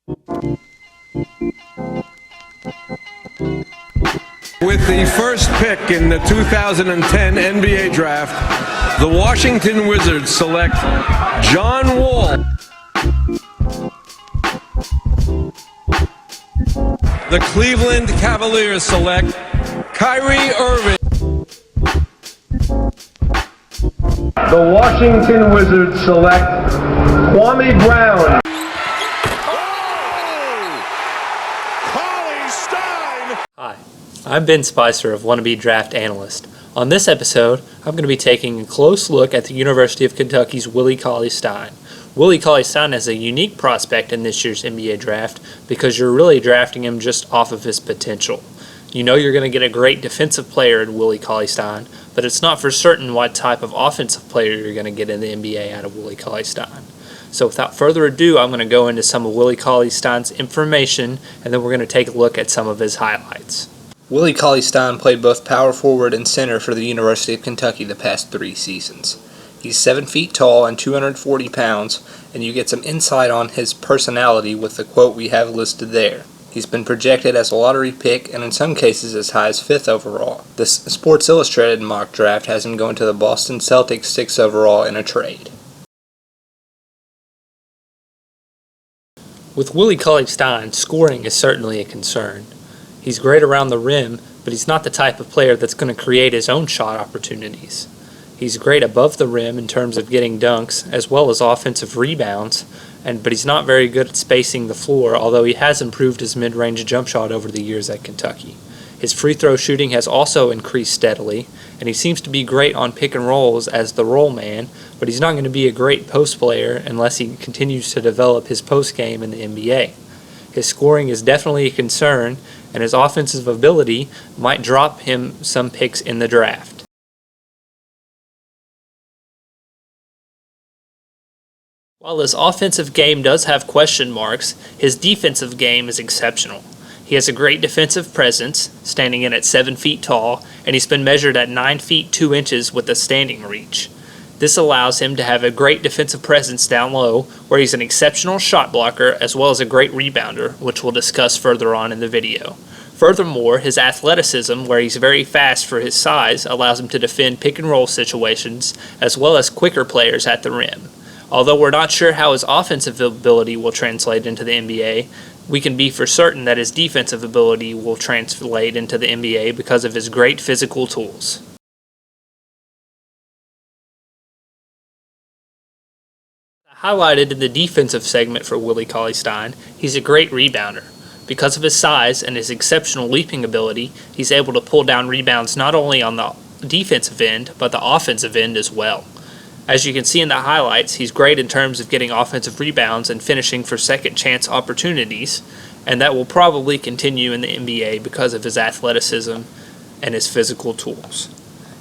With the first pick in the 2010 NBA Draft, the Washington Wizards select John Wall. The Cleveland Cavaliers select Kyrie Irving. The Washington Wizards select Kwame Brown. Hi, I'm Ben Spicer of Wannabe Draft Analyst. On this episode, I'm going to be taking a close look at the University of Kentucky's Willie Cauley-Stein. Willie Cauley-Stein is a unique prospect in this year's NBA draft because you're really drafting him just off of his potential. You know you're going to get a great defensive player in Willie Cauley-Stein, but it's not for certain what type of offensive player you're going to get in the NBA out of Willie Cauley-Stein. So without further ado, I'm going to go into some of Willie Cauley-Stein's information, and then we're going to take a look at some of his highlights. Willie Cauley-Stein played both power forward and center for the University of Kentucky the past 3 seasons. He's 7 feet tall and 240 pounds, and you get some insight on his personality with the quote we have listed there. He's been projected as a lottery pick and in some cases as high as 5th overall. The Sports Illustrated mock draft has him going to the Boston Celtics 6th overall in a trade. With Willie Cauley-Stein, scoring is certainly a concern. He's great around the rim, but he's not the type of player that's going to create his own shot opportunities. He's great above the rim in terms of getting dunks, as well as offensive rebounds, but he's not very good at spacing the floor, although he has improved his mid-range jump shot over the years at Kentucky. His free throw shooting has also increased steadily, and he seems to be great on pick and rolls as the roll man, but he's not going to be a great post player unless he continues to develop his post game in the NBA. His scoring is definitely a concern, and his offensive ability might drop him some picks in the draft. While his offensive game does have question marks, his defensive game is exceptional. He has a great defensive presence, standing in at 7 feet tall, and he's been measured at 9 feet 2 inches with a standing reach. This allows him to have a great defensive presence down low, where he's an exceptional shot blocker as well as a great rebounder, which we'll discuss further on in the video. Furthermore, his athleticism, where he's very fast for his size, allows him to defend pick and roll situations as well as quicker players at the rim. Although we're not sure how his offensive ability will translate into the NBA, we can be for certain that his defensive ability will translate into the NBA because of his great physical tools. Highlighted in the defensive segment for Willie Cauley-Stein, he's a great rebounder. Because of his size and his exceptional leaping ability, he's able to pull down rebounds not only on the defensive end, but the offensive end as well. As you can see in the highlights, he's great in terms of getting offensive rebounds and finishing for second chance opportunities, and that will probably continue in the NBA because of his athleticism and his physical tools.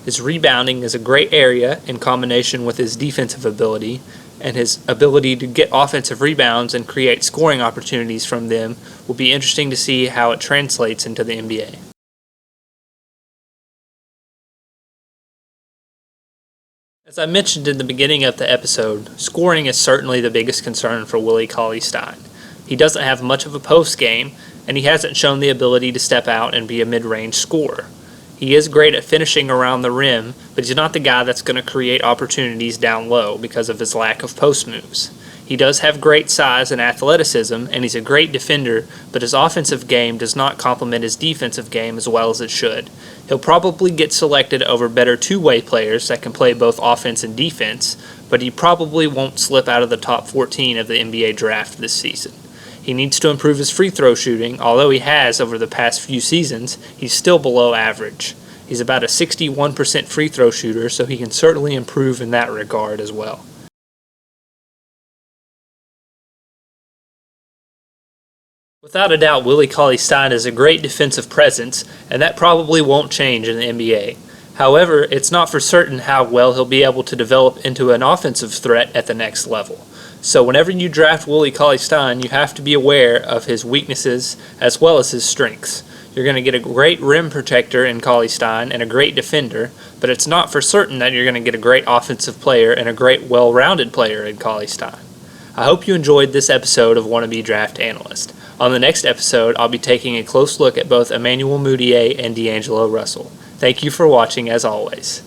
His rebounding is a great area in combination with his defensive ability, and his ability to get offensive rebounds and create scoring opportunities from them will be interesting to see how it translates into the NBA. As I mentioned in the beginning of the episode, scoring is certainly the biggest concern for Willie Cauley-Stein. He doesn't have much of a post game, and he hasn't shown the ability to step out and be a mid-range scorer. He is great at finishing around the rim, but he's not the guy that's going to create opportunities down low because of his lack of post moves. He does have great size and athleticism, and he's a great defender, but his offensive game does not complement his defensive game as well as it should. He'll probably get selected over better two-way players that can play both offense and defense, but he probably won't slip out of the top 14 of the NBA draft this season. He needs to improve his free throw shooting. Although he has over the past few seasons, he's still below average. He's about a 61% free throw shooter, so he can certainly improve in that regard as well. Without a doubt, Willie Cauley-Stein is a great defensive presence, and that probably won't change in the NBA. However, it's not for certain how well he'll be able to develop into an offensive threat at the next level. So whenever you draft Willie Cauley-Stein, you have to be aware of his weaknesses as well as his strengths. You're going to get a great rim protector in Cauley-Stein and a great defender, but it's not for certain that you're going to get a great offensive player and a great well-rounded player in Cauley-Stein. I hope you enjoyed this episode of Wannabe Draft Analyst. On the next episode, I'll be taking a close look at both Emmanuel Mudiay and D'Angelo Russell. Thank you for watching as always.